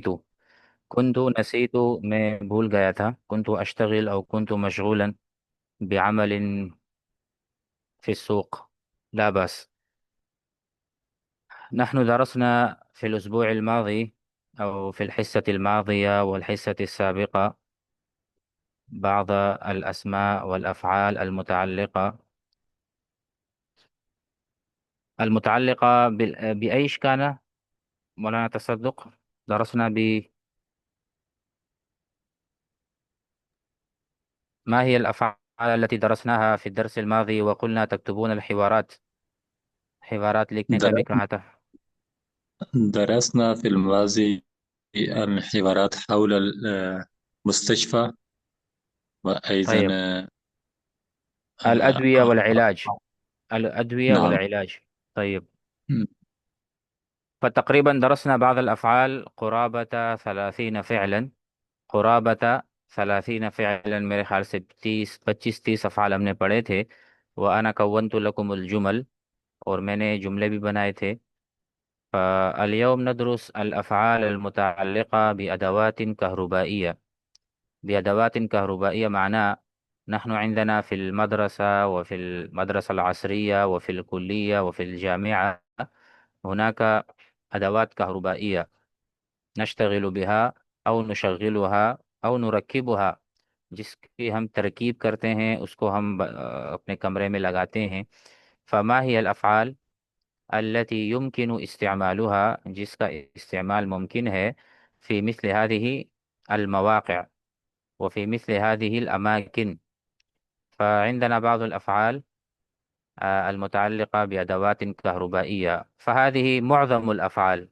نسیتو. کنتو نسیتو میں بھول گیا تھا. کنتو اشتغل او کنتو مشغولا بعمل في السوق. لا بأس. نحن درسنا في الأسبوع الماضي أو في الحصة الماضية والحصة السابقة بعض الأسماء والأفعال المتعلقة بأيش كان مولانا تصدق. درسنا ما هي الأفعال التي درسناها في الدرس الماضي وقلنا تكتبون الحوارات. حوارات لکھنے کا بھی در- کہا تھا. درسنا في الماضي الحوارات حول المستشفى، وأيضا طيب. آه، الأدوية آه، والعلاج. الأدوية نعم. والعلاج. طيب. فتقريبا درسنا بعض الأفعال قرابة 30 فعلا. قرابة 30 فعلا میرے خیال سے 25-30 افعال ہم نے پڑھے تھے. وأنا كونت لكم الجمل اور میں نے جملے بھی بنائے تھے. فاليوم ندرس الأفعال المتعلقة بأدوات كهربائية. بأدوات كهربائية معناه نحن عندنا في المدرسة وفي المدرسة العصرية وفي الكلية وفي الجامعة هناك أدوات كهربائية نشتغل بها أو نشغلها أو نركبها. جس کی ہم ترکیب کرتے ہیں اس کو ہم اپنے کمرے میں لگاتے ہیں. فما هي الأفعال التي يمكن استعمالها جس کا استعمال ممکن ہے في مثل هذه المواقع وفي مثل هذه الأماكن. فعندنا بعض الأفعال المتعلقة بأدوات كهربائية. فهذه معظم الأفعال.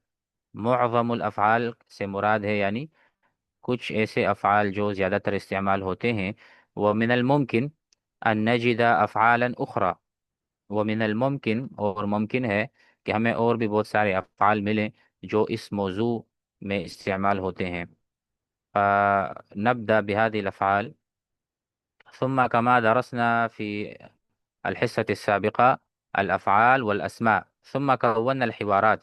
معظم الأفعال سے مراد ہے یعنی کچھ ایسے افعال جو زیادہ تر استعمال ہوتے ہیں. ومن الممکن ان نجد افعالا اخرى. ومن الممکن اور ممکن ہے کہ ہمیں اور بھی بہت سارے افعال ملیں جو اس موضوع میں استعمال ہوتے ہیں. نبدأ بهذه الأفعال. ثم كما درسنا في الحصة السابقة الأفعال والأسماء ثم كونا الحوارات.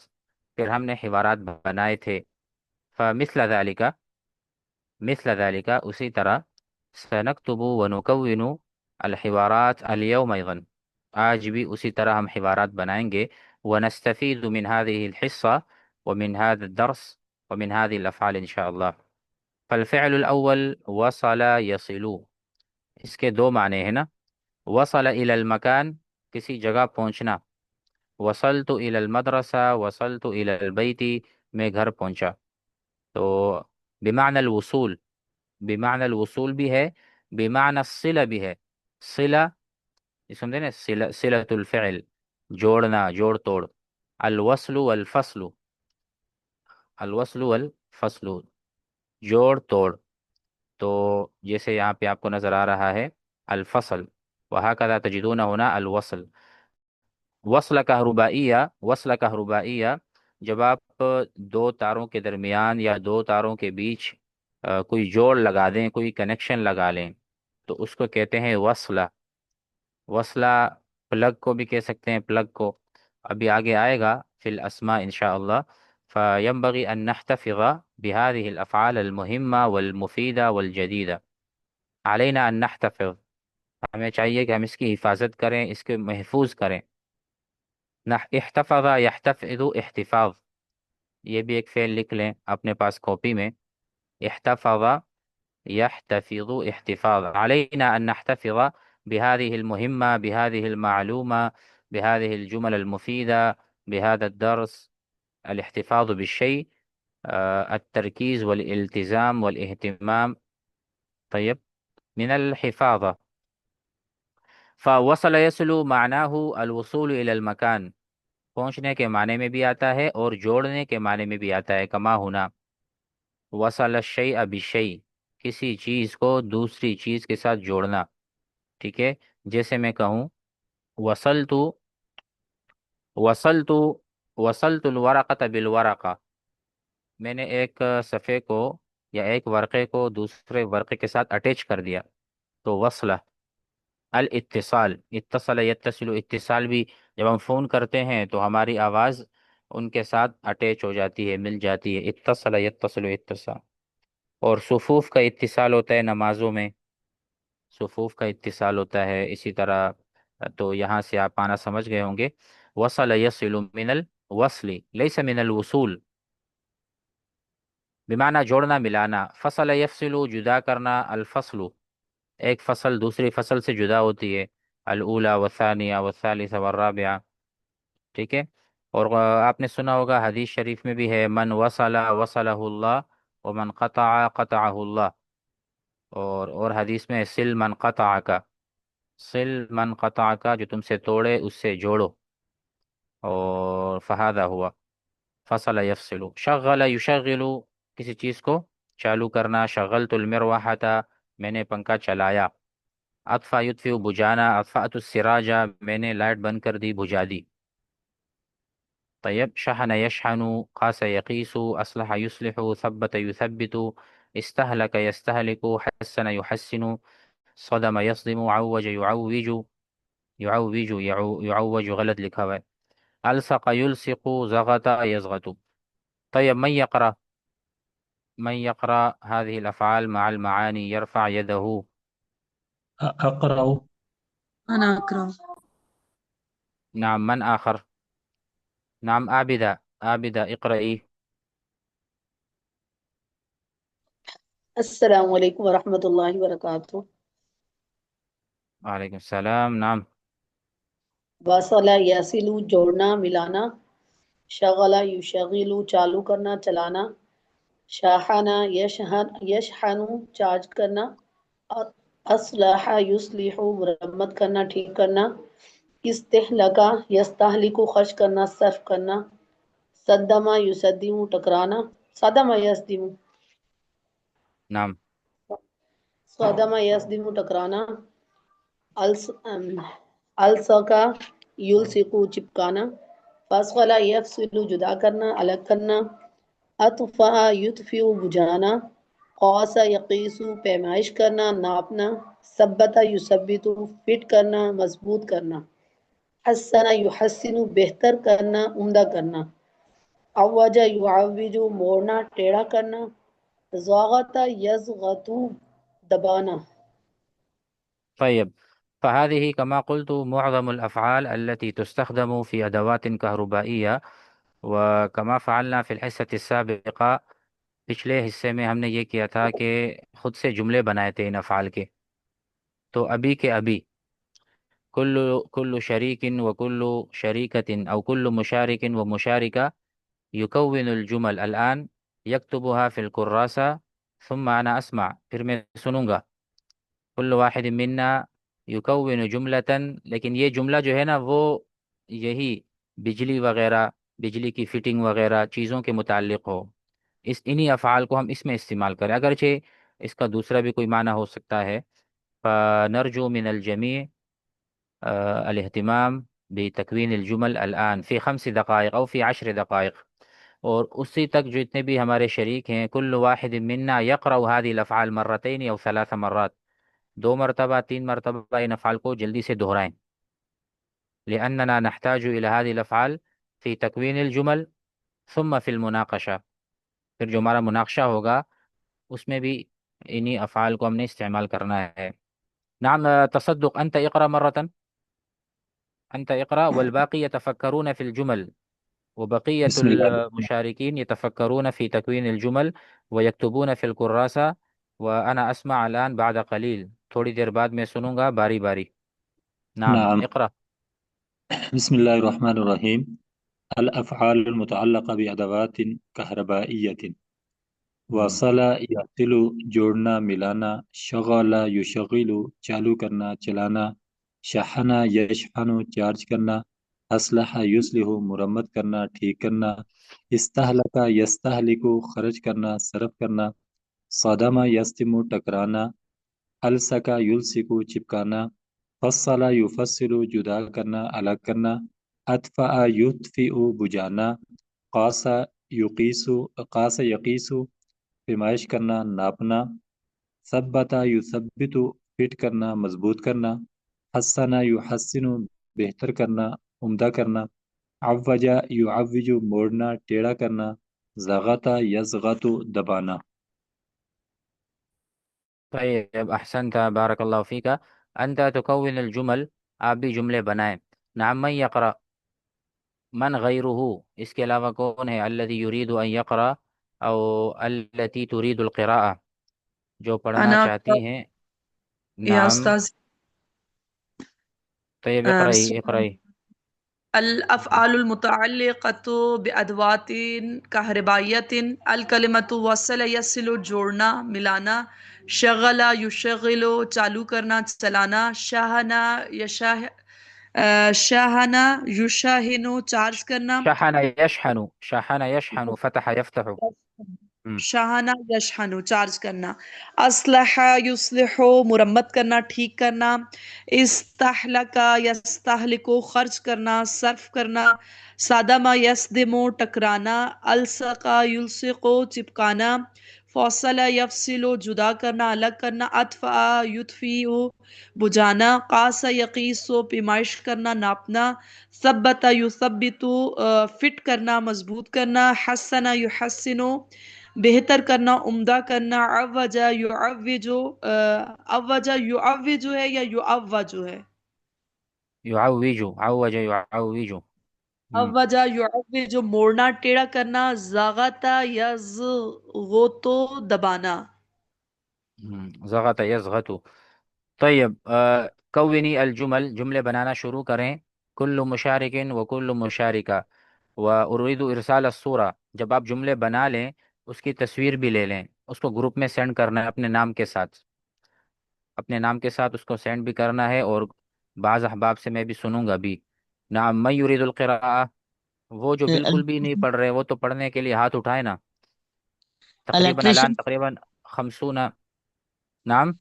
پھر ہم نے حوارات بنائے تھے. فمثل ذلك مثل ذلك اسی طرح سنكتب ونكون الحوارات اليوم أيضا. آج بھی اسی طرح ہم حوارات بنائیں گے. ونستفيد من هذه الحصة ومن هذا الدرس ومن هذه الأفعال إن شاء الله. فالفعل الأول وصل يصل. اس کے دو معنی ہیں نا. وصل إلى المكان کسی جگہ پہنچنا. وصلت إلى المدرسة وصلت إلى البيت میں گھر پہنچا. تو بمعنى الوصول. بمعنى الوصول بھی ہے. بمعنى الصلة بھی ہے. صلہ یہ سمجھے نا. صلة الفعل جوڑنا جوڑ توڑ. الوصل والفصل. الوصل والفصل جوڑ توڑ. تو جیسے یہاں پہ آپ کو نظر آ رہا ہے الفصل. وهكذا تجدون هنا الوصل. وصلہ کہربائیہ. وصلہ کہربائیہ جب آپ دو تاروں کے درمیان یا دو تاروں کے بیچ کوئی جوڑ لگا دیں کوئی کنیکشن لگا لیں تو اس کو کہتے ہیں وصلہ. وصلہ پلگ کو بھی کہہ سکتے ہیں پلگ کو. ابھی آگے آئے گا فی الاسماء انشاءاللہ. فینبغی ان نحتفظ بهذه الافعال المهمة والمفیدة والجدیدة. علینا ان نحتفظ. ہمیں چاہیے کہ ہم اس کی حفاظت کریں اس کے محفوظ کریں. احتفظ يحتفظ احتفاظ. یہ بھی ایک فعل لکھ لیں اپنے پاس کاپی میں. احتفظ يحتفظ احتفاظ. علينا أن نحتفظ بهذه المهمة بهذه المعلومة بهذه الجمل المفيدة بهذا الدرس. الاحتفاظ بالشيء التركيز والالتزام والاهتمام. طيب. من الحفاظة. فوصل يصل معناه الوصول إلى المكان. پہنچنے کے معنی میں بھی آتا ہے اور جوڑنے کے معنی میں بھی آتا ہے. کما ہونا وصل الشیء بالشیء کسی چیز کو دوسری چیز کے ساتھ جوڑنا. ٹھیک ہے. جیسے میں کہوں وصلت وصلت وصلت الورقة بالورقة. میں نے ایک صفحے کو یا ایک ورقے کو دوسرے ورقے کے ساتھ اٹیچ کر دیا. تو وصلہ. الاتصال. اتصل یتصل اتصال بھی جب ہم فون کرتے ہیں تو ہماری آواز ان کے ساتھ اٹیچ ہو جاتی ہے، مل جاتی ہے، اتصل یتصل اتصال. اور صفوف کا اتصال ہوتا ہے نمازوں میں، صفوف کا اتصال ہوتا ہے اسی طرح. تو یہاں سے آپ آنا سمجھ گئے ہوں گے. وصل یصل من الوصل لیس من الوصول، بمعنی جوڑنا ملانا. فصل یفصل جدا کرنا، الفصل ایک فصل دوسری فصل سے جدا ہوتی ہے، الاولی والثانیہ والثالثہ والرابعہ. ٹھیک ہے. اور آپ نے سنا ہوگا حدیث شریف میں بھی ہے، من وصل وصلہ اللہ ومن قطع قطعہ اللہ. اور حدیث میں سل من قطع کا، سل من قطع کا، جو تم سے توڑے اس سے جوڑو. اور فہذا ہوا فصل یفصل. شغل یشغل، کسی چیز کو چالو کرنا، شغلت المروحۃ، میں نے پنکھا چلایا. اطفا یطفئ بجانا، اطفأت السراج، میں نے لائٹ بند کر دی، بجھا دی. طيب. شحن يشحن، قاس يقيس، أصلح يصلح، ثبت يثبت، استهلك يستهلك، حسن يحسن، صدم يصدم، عوج يعوج، يعوج غلط لکھا ہوا ہے. الصق يلصق، زغط يزغط. طيب. من يقرأ هذه الأفعال مع المعاني يرفع يده. أقرأ. أنا أكره. نعم. من آخر؟ نعم. عابدة اقرأي. السلام علیکم ورحمۃ اللہ وبرکاتہ. وعلیکم السلام. نعم. واصلہ یاسلو جوڑنا ملانا، شغلہ یشغلو چالو کرنا چلانا، شاحنہ یشحن چارج کرنا، اصلح یصلح مرمت کرنا ٹھیک کرنا، استہلکا یستہلک خرچ کرنا صرف کرنا، صدمہ یصدم ٹکرانا، صدمہ یصدم نعم. صدمہ یصدم ٹکرانا، السکا یلصقو چپکانا، فاصلہ یفصل جدا کرنا الگ کرنا، اطفا یطفئ بجھانا، قاس یقیس پیمائش کرنا ناپنا، ثبت یثبت فٹ کرنا مضبوط کرنا، حسن یحسن بہتر کرنا عمدہ کرنا، عوج یعوج موڑنا ٹیڑھا کرنا، ضاغط یضغط دبانا. طيب. فهذه كما قلت معظم الأفعال التي تستخدم في أدوات كهربائية. وكما فعلنا في الحصة السابقة، پچھلے حصے میں ہم نے یہ کیا تھا کہ خود سے جملے بنائے تھے ان افعال کے. تو ابھی کے ابھی، كل شريك وكل شريكة أو كل مشارك ومشاركة يكون الجمل الآن، يكتبها في الكراسة، ثم أنا أسمع، پھر میں سنوں گا. كل واحد منا يكون جملة، لیکن یہ جملہ جو ہے نا وہ یہی بجلی وغیرہ، بجلی کی فٹنگ وغیرہ چیزوں کے متعلق ہو. انہی افعال کو ہم اس میں استعمال کریں، اگرچہ اس کا دوسرا بھی کوئی معنی ہو سکتا ہے. فنرجو من الجميع الاهتمام بتكوين الجمل الآن في 5 دقائق أو في 10 دقائق. اور اسی تک جو اتنے بھی ہمارے شریک ہیں، كل واحد منا يقرأ هذه الأفعال مرتين أو 3 مرات، 2 مرتبہ 3 مرتبہ ان افعال کو جلدی سے دہرائیں. لأننا نحتاج إلى هذه الأفعال في تكوين الجمل ثم في المناقشة. پھر جو ہمارا مناقشہ ہوگا اس میں بھی انہی افعال کو ہم نے استعمال کرنا ہے. نعم. تصدق. أنت اقرأ مرة. أنت اقرأ والباقي يتفكرون في الجمل، وبقية بسم الله. المشاركين يتفكرون في تكوين الجمل ويكتبون في الكراسة. وأنا أسمع الآن بعد قليل، تھوڑی دیر بعد میں سنوں گا باری باری. نعم. نعم. اقرأ. بسم الله الرحمن الرحيم. الأفعال المتعلقة بأدوات كهربائية. وصل يصل جوڑنا ملانا، شغل یشغل چالو کرنا چلانا، شحن یشحن چارج کرنا، اصلح یصلح مرمت کرنا ٹھیک کرنا، استہلک یستہلک خرچ کرنا صرف کرنا، صدم یصدم ٹکرانا، السک یلسک چپکانا، فصل یفصل جدا کرنا الگ کرنا، اطفأ یطفئ بجھانا، قاس قاس یقیس پیمائش کرنا ناپنا، ثبت یثبت فٹ کرنا مضبوط کرنا، حسن یحسن بہتر کرنا عمدہ کرنا، عوجا یعوج موڑنا ٹیڑھا کرنا، زغتا یزغت دبانا۔ طيب أحسنت بارك الله فيك. أنت تكون الجمل، آپ بھی جملے بنائیں. نعم من يقرأ، من غيره، اس کے علاوہ کون ہے؟ الذي يريد أن يقرأ أو التي تريد القراءة، جو پڑھنا أنا چاہتی ہیں. يا نعم. أستاذ. طيب بسم اقرأي الله. اقرأي. الأفعال المتعلقة بأدوات كهربائية: الكلمة وصل يصل جوڑنا ملانا، شغل يشغل چالو کرنا چلانا، شاہنا شاہنا یشاہن چارج کرنا، شحن يشحن، شحن يشحن، فتح يفتح. شاہنا یشحن چارج کرنا، اصلح یصلح مرمت کرنا ٹھیک کرنا، استہلک یستہلک خرچ کرنا صرف کرنا، صدم یصدم ٹکرانا، الصق یلصق چپکانا، فصل یفصل جدا کرنا الگ کرنا، اطفأ یطفئ بجھانا، قاس یقیس پیمائش کرنا ناپنا، ثبت یثبت فٹ کرنا مضبوط کرنا، حسن یحسن بہتر کرنا عمدہ کرنا، عوج یعوج عوج یعوج ہے یا یعوج ہے؟ يعوج، عوج يعوج. عوج یعوج موڑنا ٹیڑھا کرنا، زغت یزغت دبانا۔ زغط يزغط. طيب كوني الجمل، جملے بنانا شروع کریں. كل مشارك وكل مشاركة وأريد إرسال الصورة. جب آپ جملے بنا لیں اس کی تصویر بھی لے لیں، اس کو گروپ میں سینڈ کرنا ہے اپنے نام کے ساتھ، اپنے نام کے ساتھ اس کو سینڈ بھی کرنا ہے، اور بعض احباب سے میں بھی سنوں گا بھی. نعم من يريد القراءة، وہ جو بالکل بھی نہیں پڑھ رہے وہ تو پڑھنے کے لیے ہاتھ اٹھائے نا. تقریباً الان الیکٹریشین، تقریباً 50. نعم.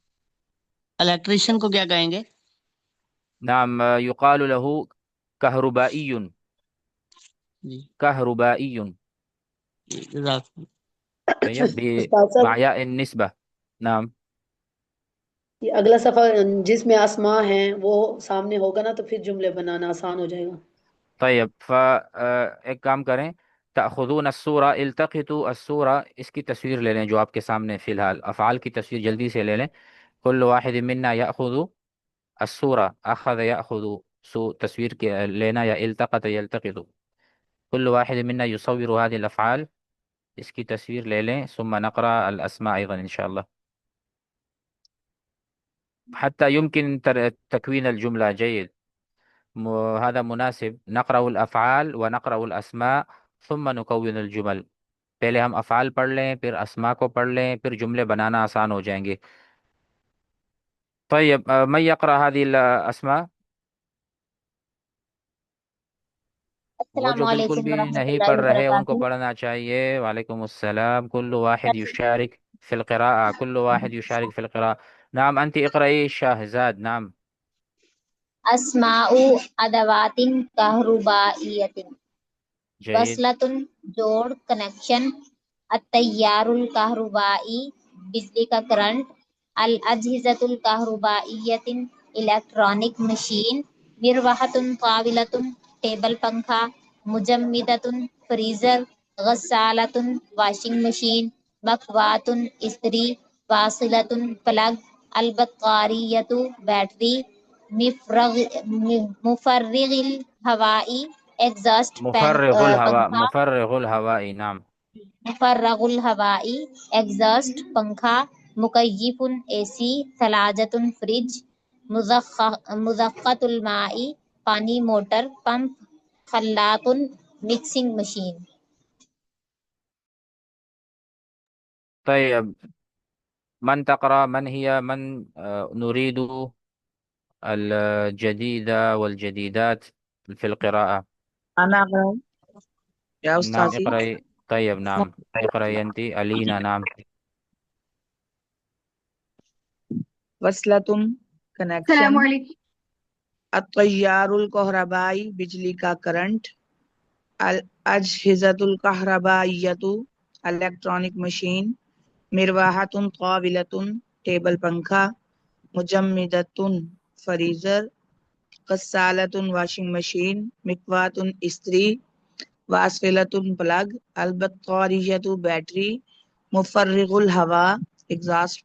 الیکٹریشین کو کیا کہیں گے؟ نعم يقال له كهربائي. جی كهربائي. جزاک اللہ۔ طيب استاد صاحب، مع ياء النسبة. نعم. یہ اگلا صفحہ جس میں اسماء ہیں وہ سامنے ہوگا نا، تو پھر جملے بنانا آسان ہو جائے گا. طيب ایک کام کریں، تأخذون الصورة، التقطوا الصورة، اس کی تصویر لے لیں جو آپ کے سامنے فی الحال. افعال کی تصویر جلدی سے لے لیں. كل واحد منا يأخذ الصورة، أخذ يأخذ، سو تصویر کے لینا، یا التقط يلتقط. كل واحد منا يصور هذه الأفعال، اس کی تصویر لے لیں. ثم نقرأ الأسماء أيضا إن شاء الله حتى يمكن تكوين الجملة جيد. هذا مناسب. نقرأ الأفعال ونقرأ الأسماء ثم نكون الجمل. پہلے ہم افعال پڑھ لیں، پھر اسماء کو پڑھ لیں، پھر جملے بنانا آسان ہو جائیں گے. طيب من يقرأ هذه الأسماء؟ وہ السلام جو بالکل علیکم بھی ورحمۃ نہیں اللہ پڑھ رہے ان کو وبرکاتہ۔ پڑھنا چاہیے. وعلیکم السلام. كل واحد يشارك في القراءة، كل واحد يشارك في القراءة. نعم أنت اقرأي شاهزاد. نعم. اسماء ادوات کہربائیت: جيد. وصلۃ جوڑ کنیکشن، التیار الکہربائی بجلی کا کرنٹ، الاجہزۃ الکہربائیت الیکٹرانک مشین، مروحۃ طاولۃ ٹیبل پنکھا، مجمدۃ فریزر، غسالۃ واشنگ مشین، مکوات استری، واصلۃ پلگ، البطاریۃ بیٹری، مفرغ الہوائی ایگزاسٹ مفرغ الهواء، پنکھا، مفرغ الهواء. نعم. مفرغ الہوائی ایگزاسٹ پنکھا، مکیف اے سی، ثلاجۃ فریج، مضخۃ الماء پانی موٹر پمپ، خلاط مکسنگ مشین۔ طيب من تقرأ، من هي من نريد الجديدة والجديدات في القراءة. أنا أقرأ يا نعم أستاذي. اقرأي. طيب نعم اقرأي أنت ألينا. نعم. وصلۃ السلام کنیکشن، علیکم۔ التیار الکہربائی بجلی کا کرنٹ، الاجہزۃ الکہربائیۃ الیکٹرانک مشین، مروحۃ طاولۃ ٹیبل پنکھا، مجمدۃ فریزر، غسالۃ واشنگ مشین، مکوات استری، واصلۃ پلگ، البطاریۃ بیٹری، مفرغ الہوا ایگزاسٹ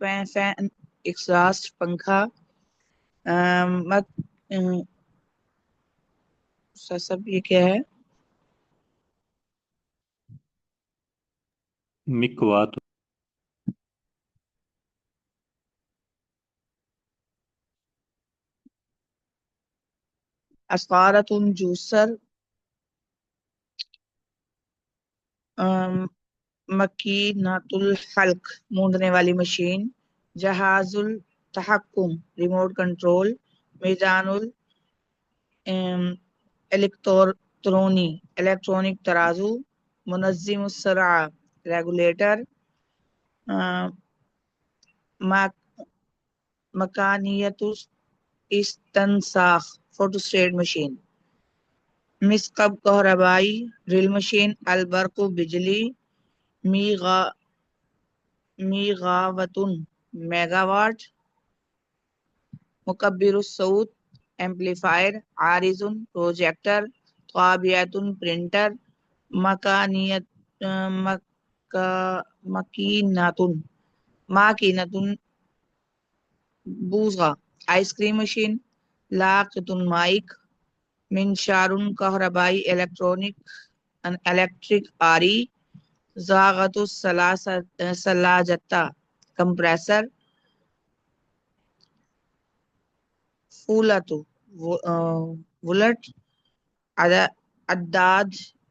پنکھا، سب یہ کیا ہے؟ مکوات اسقارۃ جوسر، مکینۃ الحلق مونڈنے والی مشین، جہاز التحکم ریموٹ کنٹرول، میزان الیکٹرونک ترازو، منظم السرعہ ریگولیٹر، مکانیت استنساخ فوٹوسٹیٹ مشین، مسقب کہربائی ڈرل مشین، البرق بجلی، میغاوتن میگا واٹ، مکبر الصوت ایمپلیفائر، عارض پروجیکٹر، طابعۃ پرنٹر، مکانیت ماکینۃ بوزہ آئس کریم مشین، لاقط مائک، منشار کہربائی الیکٹرک آری، زاغت ثلاجتہ کمپریسر، فولت ولٹ، عداد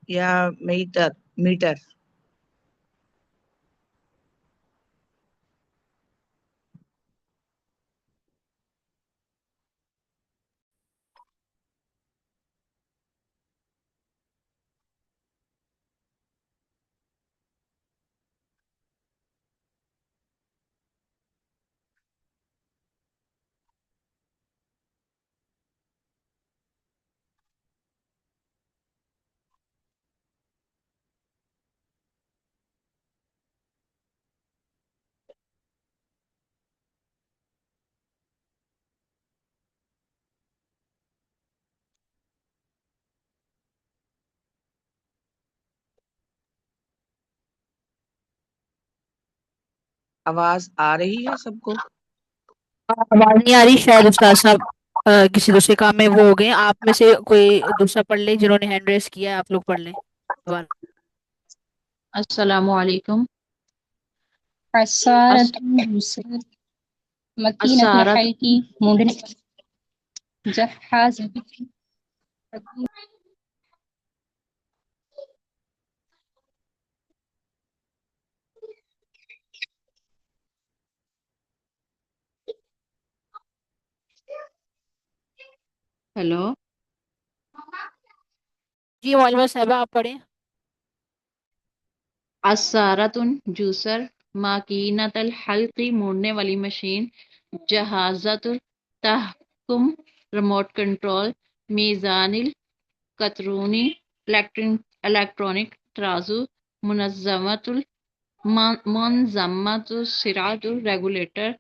یا میٹر۔ آواز آ رہی ہے سب کو؟ آواز نہیں آ رہی، شاید استاد صاحب کسی دوسرے کام میں وہ ہو گئے ہیں۔ آپ میں سے کوئی دوسرا پڑھ لے، جنہوں نے ہینڈ ریس کیا ہے آپ لوگ پڑھ لیں دوبارہ۔ السلام علیکم۔ عصارت مکینۃ السارت الحلق مونڈنے، جہاز ہیلو، جی معلمہ صاحبہ آپ پڑھیں۔ عصارت جوسر، ماکینۃ الحلق موڑنے والی مشین، جہازۃ تحکم ریموٹ کنٹرول، میزان القطرونی الیکٹرونک ترازو، منظمت السرعۃ ریگولیٹر،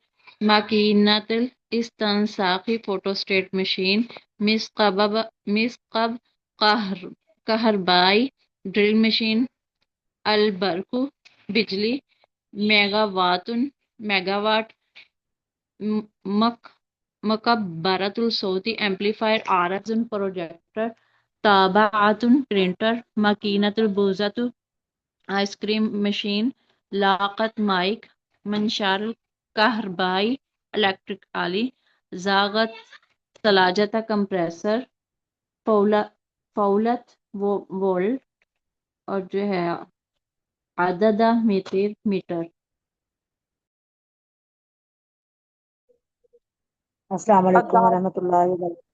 ماکینۃ الاستنساخ فوٹوسٹیٹ مشین، مسقب کہربائی ڈرل مشین، البرق بجلی، میگا واٹ، مکبرۃ الصوت ایمپلیفائر، عارض پروجیکٹر، طابعۃ پرنٹر، مکینۃ البوزۃ آئس کریم مشین، لاقط مائک، منشار کہربائی الیکٹرک آلی، زاغت ثلاجتہ کمپریسر، فولت وولٹ، اور جو ہے عددہ میٹر۔ السلام علیکم ورحمۃ اللہ وبرکاتہ۔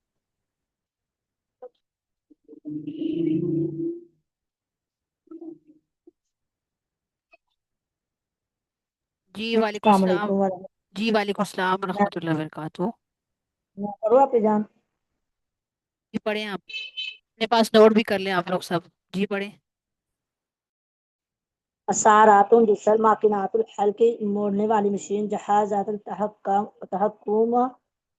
جی وعلیکم السلام السلام۔ علیکم ورحمۃ جی وعلیکم السلام ورحمۃ اللہ وبرکاتہ۔ اللہ کرو آپ جان۔ جی پڑھیں آپ، اپنے پاس نوٹ بھی کر لیں آپ لوگ سب۔ جی پڑھیں۔ اسارات جسر، ماکینات الحلق موڑنے والی مشین، جہازات تحکم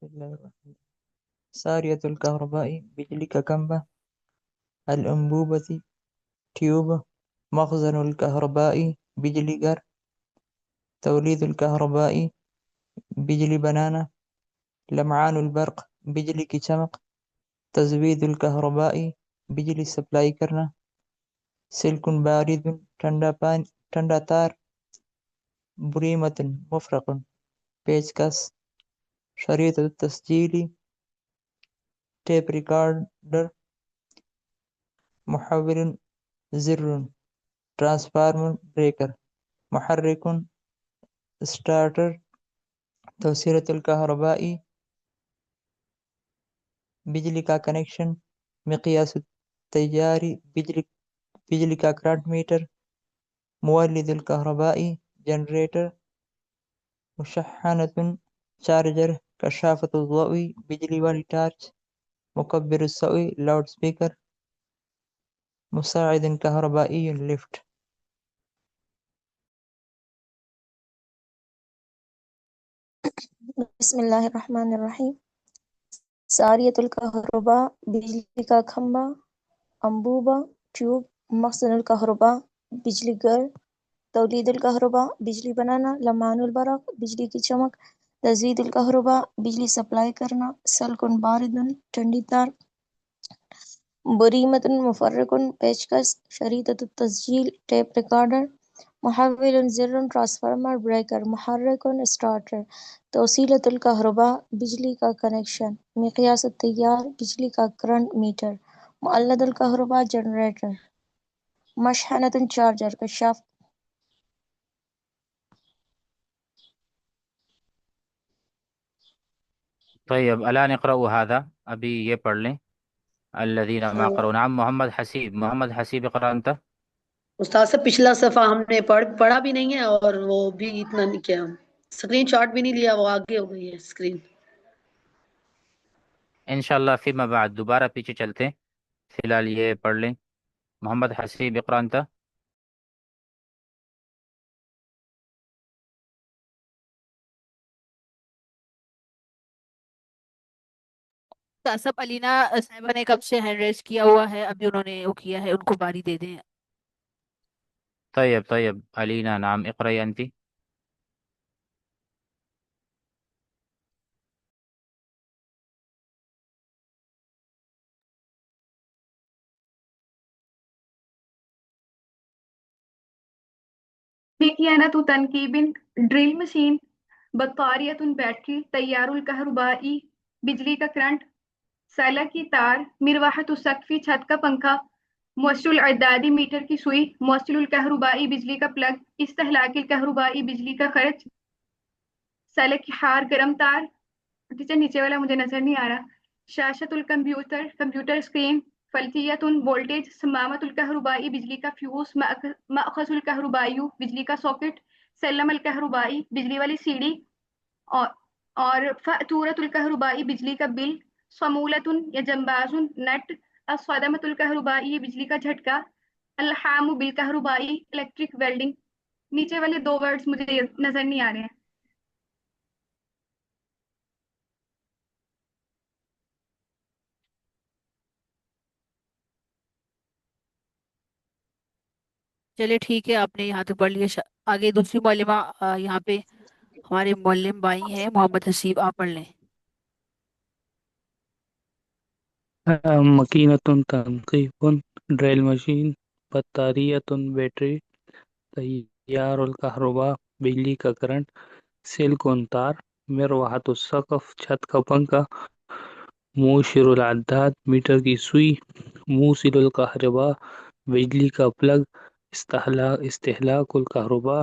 بسم الله الرحمن الرحيم. سارية الكهرباء بجلی کا کمبا. الأنبوبة تيوب. مخزن الكهرباء بجلی گھر. تولید الكهرباء بجلی بنانا. لمعان البرق بجلی کی چمک. تزوید الكهرباء بجلی سپلائی کرنا. سلک بارد ٹھنڈا تار. بریمة مفرق پیچکس. شریط التسجیل ٹیپ ریکارڈر. محول زر ٹرانسفارمر بریکر. محرک اسٹارٹر. توصیلۃ الکہرباء بجلی کا کنیکشن. مقیاس التیار بجلی کا کرنٹ میٹر. مولد الکہرباء جنریٹر. مشحنۃ چارجر. کشافۃ الضوء بجلی والی ٹارچ. مکبر الصوت لاؤڈ سپیکر. مساعد کہربائی لفٹ. بسم اللہ الرحمن الرحیم. ساریۃ الکہرباء بجلی کا کھمبا. انبوبہ ٹیوب. مخزن الکہرباء بجلی گھر. تولید الکہرباء بجلی بنانا. لمعان البرق بجلی کی چمک. تزوید الکہرباء بجلی سپلائی کرنا. سلک بارد ٹھنڈی تار. بریمۃ مفرق پیچکس. شریطۃ التسجیل ٹیپ ریکارڈر. محول زر ٹرانسفارمر بریکر. محرک اسٹارٹر. توصیلۃ الکہرباء بجلی کا کنیکشن. مقیاس التیار بجلی کا کرنٹ میٹر. مولد الکہرباء جنریٹر. مشحنۃ چارجر. کشاف. طيب الآن اقرأوا هذا، ابھی یہ پڑھ لیں. الذين ما قرأوا. نعم محمد حسیب اقرأ انت. استاد سے پچھلا صفحہ ہم نے پڑھا بھی نہیں ہے، اور وہ بھی اتنا نہیں کیا، اسکرین شاٹ بھی نہیں لیا، وہ آگے ہو گئی ہے اسکرین. انشاءاللہ فیما بعد دوبارہ پیچھے چلتے ہیں، فی الحال یہ پڑھ لیں. محمد حسیب اقرأ انت. سب علینا صاحبہ نے کب سے ہینڈ ریس کیا ہوا ہے، ابھی انہوں نے وہ کیا ہے، ان کو باری دے دیں. طيب علینا نعم اقرأي انت. مكينة تنكيب ڈرل مشین. بطاریۃ بیٹری. تیار الکہربائی بجلی کا کرنٹ. سلک کی تار. مروحۃ السقف چھت کا پنکھا. موصل الاعدادی میٹر کی سوئی. موصل الکہربائی بجلی کا پلگ. استہلاک الکہربائی بجلی کا خرچ. سلک حار گرم تار. ٹیچر نیچے والا مجھے نظر نہیں آ رہا. شاشت الکمپیوٹر کمپیوٹر اسکرین. فلکیت وولٹیج. صمامۃ الکہربائی بجلی کا فیوز. مأخذ الکہربائی بجلی کا ساکٹ. سلم الکہربائی بجلی والی سیڑھی. اور فاتورۃ الکہربائی بجلی کا بل. صمولۃ یا جنباز نٹ. الصدمۃ الکہربائی بجلی کا جھٹکا. الحام بالکہربائی الیکٹرک ویلڈنگ. نیچے والے 2 ورڈز مجھے نظر نہیں آ رہے ہیں. چلے ٹھیک ہے، آپ نے یہاں تک پڑھ لیا. آگے دوسری معلمہ یہاں پہ ہمارے معلم بھائی ہیں محمد حسیب، آپ پڑھ لیں. مکینۃ تنقیب ڈرل مشین. بطاریۃ بیٹری. تیار الکہرباء بجلی کا کرنٹ. سلک تار. مروحۃ السقف چھت کا پنکھا. موشر العداد میٹر کی سوئی. موصل الکہرباء بجلی کا پلگ. استہلاک الکہرباء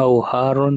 أو هارون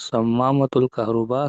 صمامة الكهرباء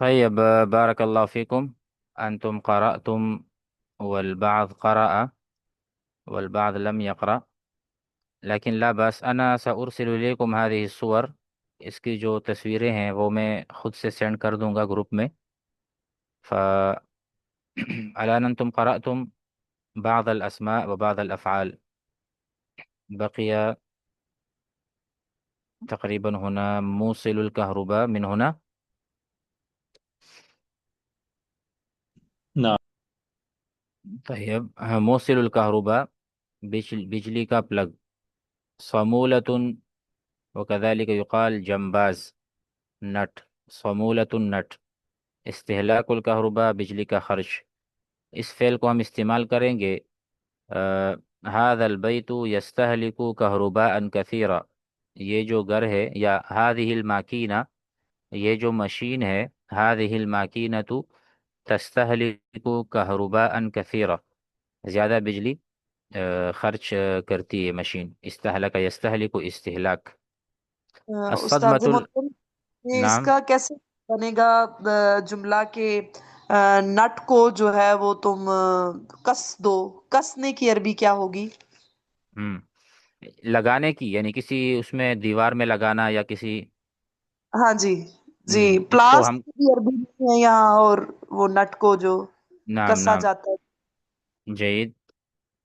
طيب بارك الله فيكم. أنتم قرأتم والبعض قرأ والبعض لم يقرأ، لیکن لا بأس، أنا سأرسل إليكم هذه الصور. اس کی جو تصویریں ہیں وہ میں خود سے سینڈ کر دوں گا گروپ میں. فالآن أنتم قرأتم بعض الأسماء وبعض الأفعال، بقي تقريبا هنا موصل الكهرباء من هنا. نعم. طيب موصل الكهرباء بجلی کا پلگ، صمولة وكذلك يقال جمباز نٹ، صمولة نٹ، استهلاك الكهرباء بجلی کا خرچ. اس فعل کو ہم استعمال کریں گے هذا البيت يستهلك كهرباء كثيرا، یہ جو گھر ہے، یا هذه الماکینہ، یہ جو مشین ہے، هذه الماکینۃ تستهلك كهرباء كثيرا، زیادہ بجلی خرچ کرتی ہے مشین. استہلک یستہلک استہلاک. استاد الصدمۃ محترم یہ اس نام کا کیسے بنے گا جملہ کے نٹ کو جو ہے وہ تم کس دو، کسنے کی عربی کیا ہوگی؟ ہم، لگانے کی، یعنی کسی اس میں دیوار میں لگانا یا کسی ہاں جی جی، اس کو پلاس ہم کی عربی نہیں ہے یہاں، اور وہ نٹ کو جو نام کسا نام جاتا ہے. جید.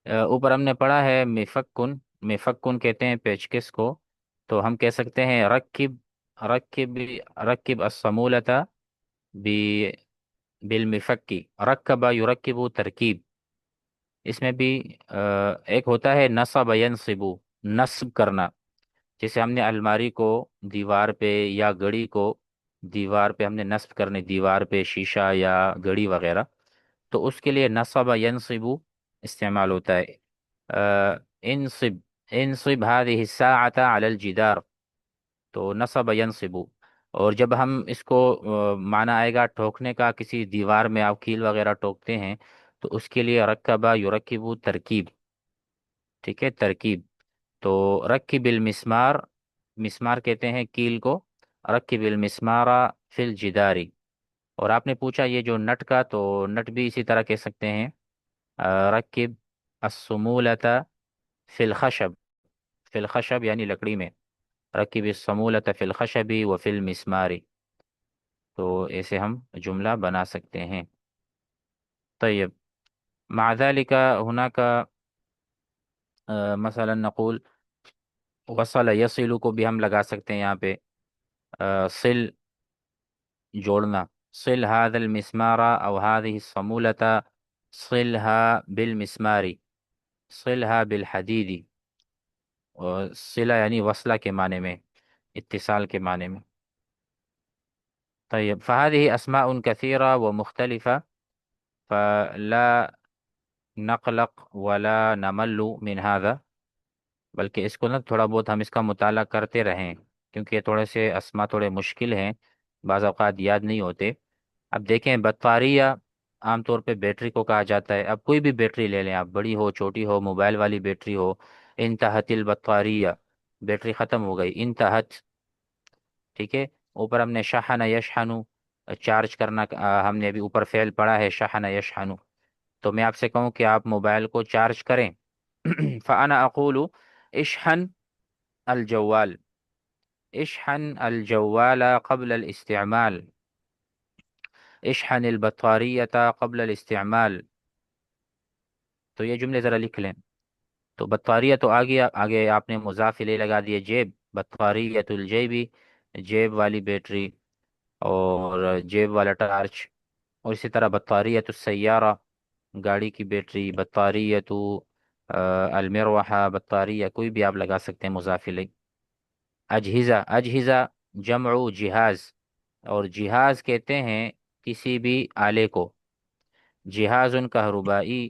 اوپر ہم نے پڑھا ہے مفکن، مفکن کہتے ہیں پیچکس کو. تو ہم کہہ سکتے ہیں رکب، رکب رکب الصمولۃ بالمفکی، رکب یرکب ترکیب. اس میں بھی ایک ہوتا ہے نصب ینصب، نصب کرنا. جیسے ہم نے الماری کو دیوار پہ یا گھڑی کو دیوار پہ ہم نے نصب کرنے، دیوار پہ شیشہ یا گھڑی وغیرہ، تو اس کے لیے نصب ینصب استعمال ہوتا ہے. انصب، انصب هذه الساعة على الجدار، تو نصب ینصب. اور جب ہم اس کو معنی آئے گا ٹھوکنے کا، کسی دیوار میں آپ کیل وغیرہ ٹوکتے ہیں، تو اس کے لیے رکبہ یرکب ترکیب. ٹھیک ہے، ترکیب. تو رکب المسمار، مسمار کہتے ہیں کیل کو، رکب المسمار فی الجداری. اور آپ نے پوچھا یہ جو نٹ کا، تو نٹ بھی اسی طرح کہہ سکتے ہیں رکب الصمولۃ فی الخشب، فی الخشب یعنی لکڑی میں، رکب الصمولۃ فی الخشب و فی المسمار. تو ایسے ہم جملہ بنا سکتے ہیں. طیب مع ذلك هناك مثلا نقول وصل یصل کو بھی ہم لگا سکتے ہیں یہاں پہ. صل جوڑنا، صل هذا المسمار او هذه الصمولة صلها بالمسمار، صلها بالحديد، اور صلہ یعنی وصلہ کے معنی میں، اتصال کے معنی میں. طيب فهذه أسماء كثيرة ومختلفة، فلا نقلق ولا نمل من هذا، بلکہ اس کو نا تھوڑا بہت ہم اس کا مطالعہ کرتے رہیں، کیونکہ یہ تھوڑے سے اسما تھوڑے مشکل ہیں، بعض اوقات یاد نہیں ہوتے. اب دیکھیں بطاریہ عام طور پہ بیٹری کو کہا جاتا ہے. اب کوئی بھی بیٹری لے لیں آپ، بڑی ہو چھوٹی ہو، موبائل والی بیٹری ہو، انتہت البطاریہ، بیٹری ختم ہو گئی، انتہت. ٹھیک ہے. اوپر ہم نے شحن یشحنو، چارج کرنا، ہم نے ابھی اوپر فعل پڑھا ہے شحن یشحنو. تو میں آپ سے کہوں کہ آپ موبائل کو چارج کریں، فانا اقول اشحن الجوال، اشحن الجوال قبل الاستعمال، اشحن البطارية قبل الاستعمال. تو یہ جملے ذرا لکھ لیں. تو بطاریہ تو آگے آپ نے مضاف الیہ لگا دیے جیب، بطاریۃ الجیبی، جیب والی بیٹری اور جیب والا ٹارچ. اور اسی طرح بطاریۃ السیارہ، گاڑی کی بیٹری، بطاریۃ المروحہ، بطاریہ کوئی بھی آپ لگا سکتے ہیں مضاف الیہ. اجہزہ، اجہزہ جمع جہاز، اور جہاز کہتے ہیں کسی بھی آلے کو. جہاز کہربائی،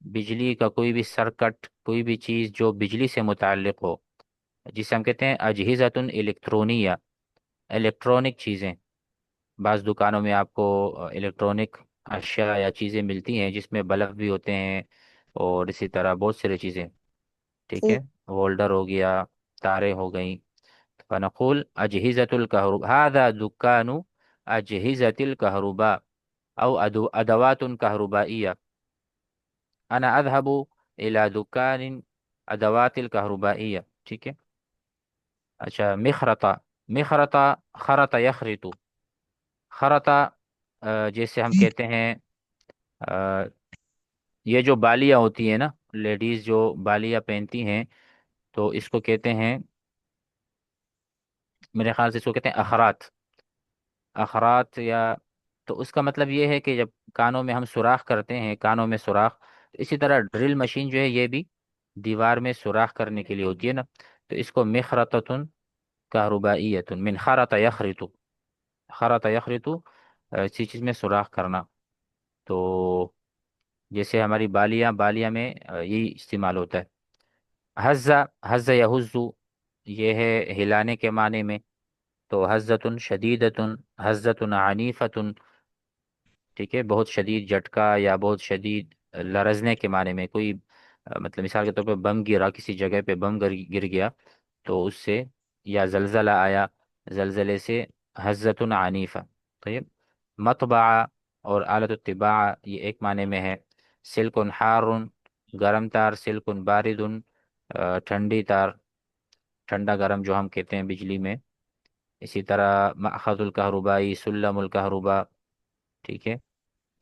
بجلی کا کوئی بھی سرکٹ، کوئی بھی چیز جو بجلی سے متعلق ہو، جسے ہم کہتے ہیں اجہزۃ الیکٹرونیہ، الیکٹرانک چیزیں. بعض دکانوں میں آپ کو الیکٹرانک اشیاء یا چیزیں ملتی ہیں جس میں بلب بھی ہوتے ہیں، اور اسی طرح بہت ساری چیزیں. ٹھیک ہے. ہولڈر ہو گیا، تاریں ہو گئیں. فنقول اجہزۃ الکہرباء، هذا دکان اجہزۃ الکہرباء او ادوات کہربائیہ. انا اذهب الى دکان ادوات الکہربائیہ. ٹھیک ہے. اچھا مخرطہ، مخرطہ خرط یخرط، خرطہ جیسے ہم کہتے ہیں یہ جو بالیاں ہوتی ہیں نا، لیڈیز جو بالیاں پہنتی ہیں، تو اس کو کہتے ہیں، میرے خیال سے اس کو کہتے ہیں اخرات، اخرات. یا تو اس کا مطلب یہ ہے کہ جب کانوں میں ہم سوراخ کرتے ہیں، کانوں میں سوراخ، اسی طرح ڈرل مشین جو ہے یہ بھی دیوار میں سوراخ کرنے کے لیے ہوتی ہے نا. تو اس کو مخرطۃ کہربائیۃ من خرط یخرط، خرط یخرط اسی چیز میں سوراخ کرنا. تو جیسے ہماری بالیاں، بالیاں میں یہی استعمال ہوتا ہے. حز، حز یحز، یہ ہے ہلانے کے معنی میں. تو حزۃ شدیدۃ، حزۃ عنیفۃ. ٹھیک ہے. بہت شدید جھٹکا یا بہت شدید لرزنے کے معنی میں. کوئی مطلب مثال کے طور پہ بم گرا، کسی جگہ پہ بم گر گیا تو اس سے، یا زلزلہ آیا، زلزلے سے حزۃ عنیفہ. طیب. مطبع اور آلت الطباعہ یہ ایک معنی میں ہے. سلک حار، گرم تار، سلک بارد، ٹھنڈی تار، ٹھنڈا گرم جو ہم کہتے ہیں بجلی میں. اسی طرح مأخذ الکہربائی، سلم الکہرباء. ٹھیک ہے.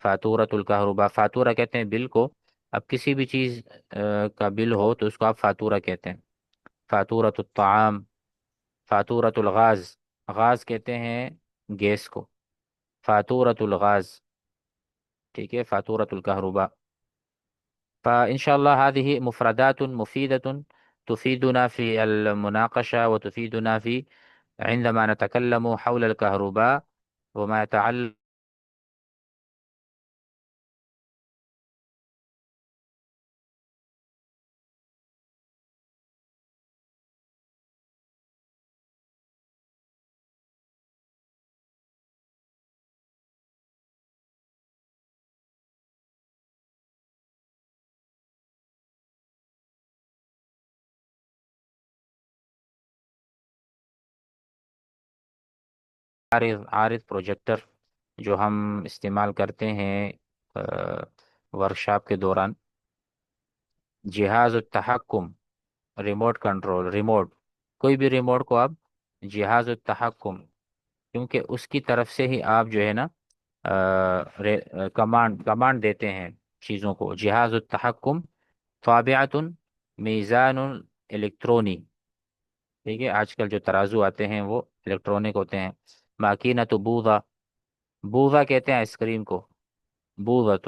فاتورۃ الکہرباء، فاتورہ کہتے ہیں بل کو. اب کسی بھی چیز کا بل ہو تو اس کو آپ فاتورہ کہتے ہیں. فاتورۃ الطعام، فاتورۃ الغاز، غاز کہتے ہیں گیس کو، فاتورۃ الغاز. ٹھیک ہے. فاتورۃ الکہرباء. فإن شاء الله هذه مفردات مفيدة تفيدنا في المناقشة وتفيدنا في عندما نتكلم حول الكهرباء وما يتعلق عارض پروجیکٹر جو ہم استعمال کرتے ہیں ورکشاپ کے دوران. جہاز التحکم، ریموٹ کنٹرول، ریموٹ، کوئی بھی ریموٹ کو آپ جہاز التحکم، کیونکہ اس کی طرف سے ہی آپ جو ہے نا کمانڈ دیتے ہیں چیزوں کو. جہاز التحکم طابعۃ میزان الیکٹرونی. ٹھیک ہے. آج کل جو ترازو آتے ہیں وہ الیکٹرونک ہوتے ہیں. ماکینۃ بوضہ، بوضہ کہتے ہیں آئس کریم کو، بوضۃ.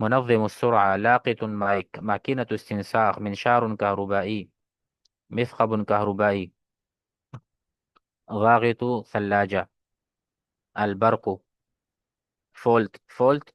منظم السرعة لاقط مايك ماكينة استنساخ منشار كهربائي مثقب كهربائي ضاغط ثلاجة البرق فولت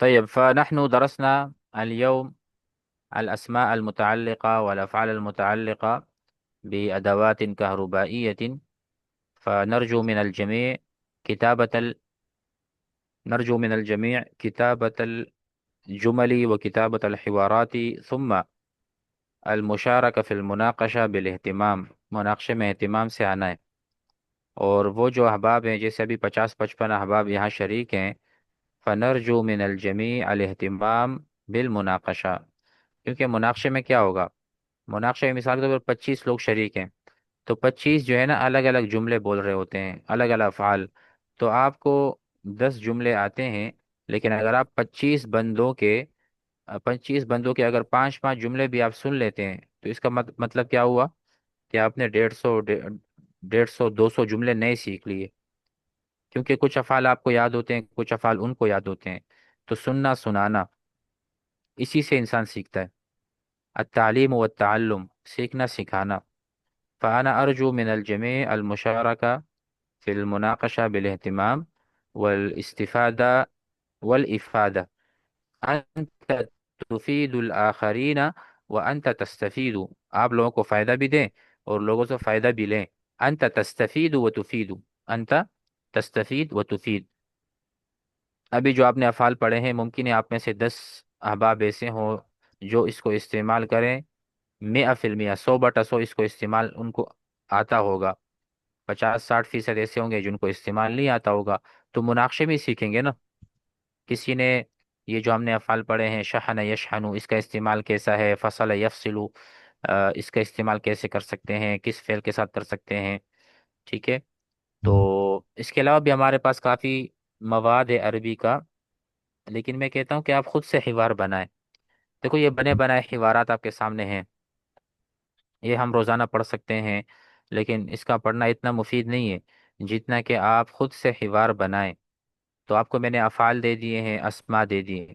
طيب فنحن درسنا اليوم الأسماء المتعلقة والأفعال المتعلقة بأدوات كهربائية فنرجو من الجميع كتابة نرجو من الجميع كتابة الجمل وكتابة الحوارات ثم المشاركة في المناقشة بالاهتمام مناقشے میں اہتمام سے آنا ہے اور وہ جو احباب ہیں جیسے ابھی 50-55 احباب یہاں شریک ہیں فنرجو من الجمیع الاہتمام بالمناقشہ کیونکہ مناقشے میں کیا ہوگا مناقشے میں مثال کے طور پر 25 لوگ شریک ہیں تو 25 جو ہے نا الگ الگ جملے بول رہے ہوتے ہیں الگ الگ افعال تو آپ کو 10 جملے آتے ہیں لیکن اگر آپ 25 بندوں کے اگر 5 جملے بھی آپ سن لیتے ہیں تو اس کا مطلب کیا ہوا کہ آپ نے 150 جملے نئے سیکھ لیے کیونکہ کچھ افعال آپ کو یاد ہوتے ہیں کچھ افعال ان کو یاد ہوتے ہیں تو سننا سنانا اسی سے انسان سیکھتا ہے التعلیم والتعلم سیکھنا سکھانا فأنا أرجو من الجميع المشاركة في المناقشة بالاهتمام والاستفادة والإفادة أنت تفيد الآخرين وأنت تستفيد آپ لوگوں کو فائدہ بھی دیں اور لوگوں سے فائدہ بھی لیں أنت تستفيد وتفيد أنت تستفيد وتفيد ابھی جو آپ نے افعال پڑھے ہیں ممکن ہے آپ میں سے 10 احباب ایسے ہوں جو اس کو استعمال کریں 100% 100/100 اس کو استعمال ان کو آتا ہوگا 50-60% ایسے ہوں گے جن کو استعمال نہیں آتا ہوگا تو مناقشے میں سیکھیں گے نا کسی نے یہ جو ہم نے افعال پڑھے ہیں شحن یشحن اس کا استعمال کیسا ہے فصل یفصل اس کا استعمال کیسے کر سکتے ہیں کس فعل کے ساتھ کر سکتے ہیں ٹھیک ہے تو اس کے علاوہ بھی ہمارے پاس کافی مواد ہے عربی کا لیکن میں کہتا ہوں کہ آپ خود سے حوار بنائیں دیکھو یہ بنے بنائے حوارات آپ کے سامنے ہیں یہ ہم روزانہ پڑھ سکتے ہیں لیکن اس کا پڑھنا اتنا مفید نہیں ہے جتنا کہ آپ خود سے حوار بنائیں تو آپ کو میں نے افعال دے دیے ہیں اسماء دے دیے ہیں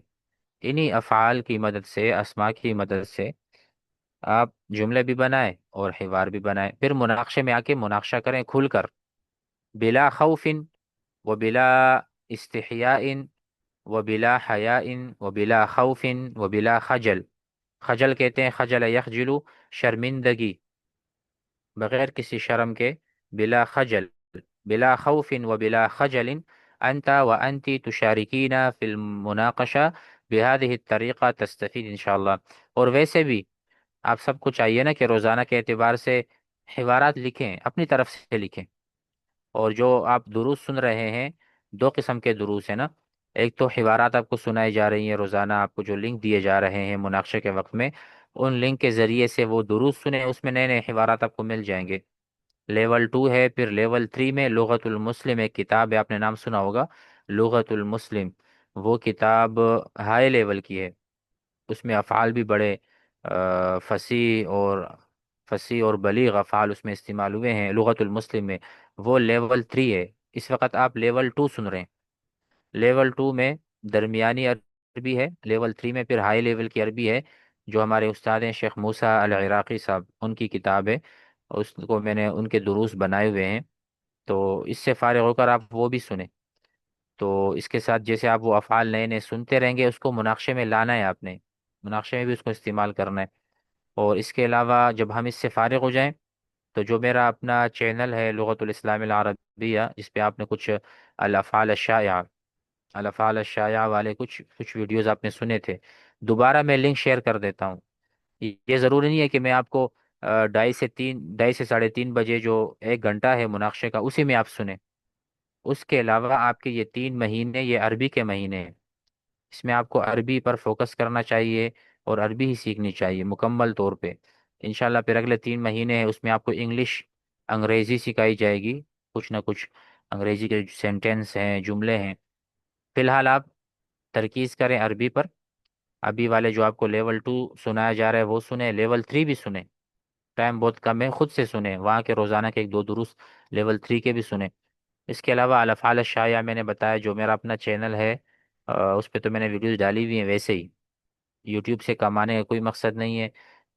انہی افعال کی مدد سے اسماء کی مدد سے آپ جملے بھی بنائیں اور حوار بھی بنائیں پھر مناقشے میں آ کے مناقشہ کریں کھل کر بلا خوف و بلا استحیاء و بلا حیاء و بلا خوف و بلا خجل خجل کہتے ہیں خجل یخجلو شرمندگی بغیر کسی شرم کے بلا خجل بلا خوف و بلا خجل انت و انتی تشارکین فی المناقشہ بهذه الطریقہ تستفید انشاءاللہ اور ویسے بھی آپ سب کو چاہیے نا کہ روزانہ کے اعتبار سے حوارات لکھیں اپنی طرف سے لکھیں اور جو آپ دروس سن رہے ہیں 2 قسم کے دروس ہیں نا ایک تو حوارات آپ کو سنائی جا رہی ہیں روزانہ آپ کو جو لنک دیے جا رہے ہیں مناقشے کے وقت میں ان لنک کے ذریعے سے وہ دروس سنیں اس میں نئے نئے حوارات آپ کو مل جائیں گے لیول 2 ہے پھر لیول 3 میں لغت المسلم ایک کتاب ہے آپ نے نام سنا ہوگا لغت المسلم وہ کتاب ہائی لیول کی ہے اس میں افعال بھی بڑے فصیح اور بلیغ افعال اس میں استعمال ہوئے ہیں لغت المسلم میں وہ لیول 3 ہے اس وقت آپ لیول 2 سن رہے ہیں لیول 2 میں درمیانی عربی ہے، لیول 3 میں پھر ہائی لیول کی عربی ہے، جو ہمارے استاد ہیں شیخ موسیٰ العراقی صاحب، ان کی کتاب ہے، اس کو میں نے ان کے دروس بنائے ہوئے ہیں، تو اس سے فارغ ہو کر آپ وہ بھی سنیں۔ تو اس کے ساتھ جیسے آپ وہ افعال نئے نئے سنتے رہیں گے، اس کو مناقشے میں لانا ہے آپ نے، مناقشے میں بھی اس کو استعمال کرنا ہے۔ اور اس کے علاوہ جب ہم اس سے فارغ ہو جائیں تو جو میرا اپنا چینل ہے لغت الاسلام العربیہ، جس پہ آپ نے کچھ الافعال الشائعہ الافعال الشائعہ والے کچھ ویڈیوز آپ نے سنے تھے، دوبارہ میں لنک شیئر کر دیتا ہوں۔ یہ ضروری نہیں ہے کہ میں آپ کو 2:30 سے 3:30 بجے جو 1 گھنٹہ ہے مناقشے کا اسی میں آپ سنیں۔ اس کے علاوہ آپ کے یہ 3 مہینے یہ عربی کے مہینے ہیں، اس میں آپ کو عربی پر فوکس کرنا چاہیے اور عربی ہی سیکھنی چاہیے مکمل طور پہ۔ انشاءاللہ پھر اگلے 3 مہینے ہیں، اس میں آپ کو انگلش، انگریزی سکھائی جائے گی، کچھ نہ کچھ انگریزی کے سینٹینس ہیں، جملے ہیں۔ فی الحال آپ ترکیز کریں عربی پر، ابھی والے جو آپ کو لیول 2 سنایا جا رہا ہے وہ سنیں، لیول 3 بھی سنیں، ٹائم بہت کم ہے، خود سے سنیں، وہاں کے روزانہ کے 1-2 دروس لیول 3 کے بھی سنیں۔ اس کے علاوہ الافعال الشائعہ میں نے بتایا جو میرا اپنا چینل ہے، اس پہ تو میں نے ویڈیوز ڈالی ہوئی ہیں، ویسے ہی یوٹیوب سے کمانے کا کوئی مقصد نہیں ہے،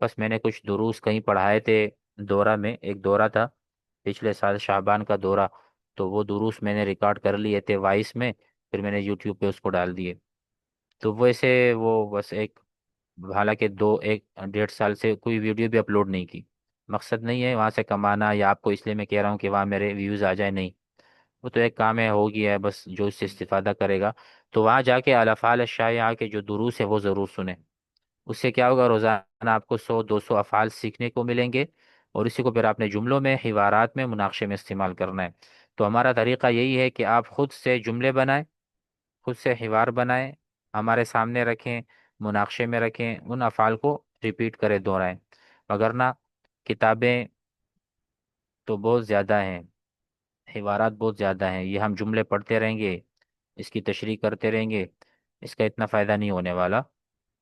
بس میں نے کچھ دروس کہیں پڑھائے تھے، دورہ میں ایک دورہ تھا پچھلے سال شعبان کا دورہ، تو وہ دروس میں نے ریکارڈ کر لیے تھے وائس میں، پھر میں نے یوٹیوب پہ اس کو ڈال دیے، تو ویسے وہ بس ایک، حالانکہ 1-1.5 سال سے کوئی ویڈیو بھی اپلوڈ نہیں کی، مقصد نہیں ہے وہاں سے کمانا، یا آپ کو اس لیے میں کہہ رہا ہوں کہ وہاں میرے ویوز آ جائے، نہیں، وہ تو ایک کام ہے، ہو گیا ہے، بس جو اس سے استفادہ کرے گا تو وہاں جا کے الافعال الشائعہ کے جو دروس ہے وہ ضرور سنیں۔ اس سے کیا ہوگا، روزانہ آپ کو 100-200 افعال سیکھنے کو ملیں گے، اور اسی کو پھر آپ نے جملوں میں، حوارات میں، مناقشے میں استعمال کرنا ہے۔ تو ہمارا طریقہ یہی ہے کہ آپ خود سے جملے بنائیں، خود سے حوار بنائیں، ہمارے سامنے رکھیں، مناقشے میں رکھیں، ان افعال کو ریپیٹ کریں، دہرائیں، وگرنہ کتابیں تو بہت زیادہ ہیں، حوارات بہت زیادہ ہیں، یہ ہم جملے پڑھتے رہیں گے، اس کی تشریح کرتے رہیں گے، اس کا اتنا فائدہ نہیں ہونے والا۔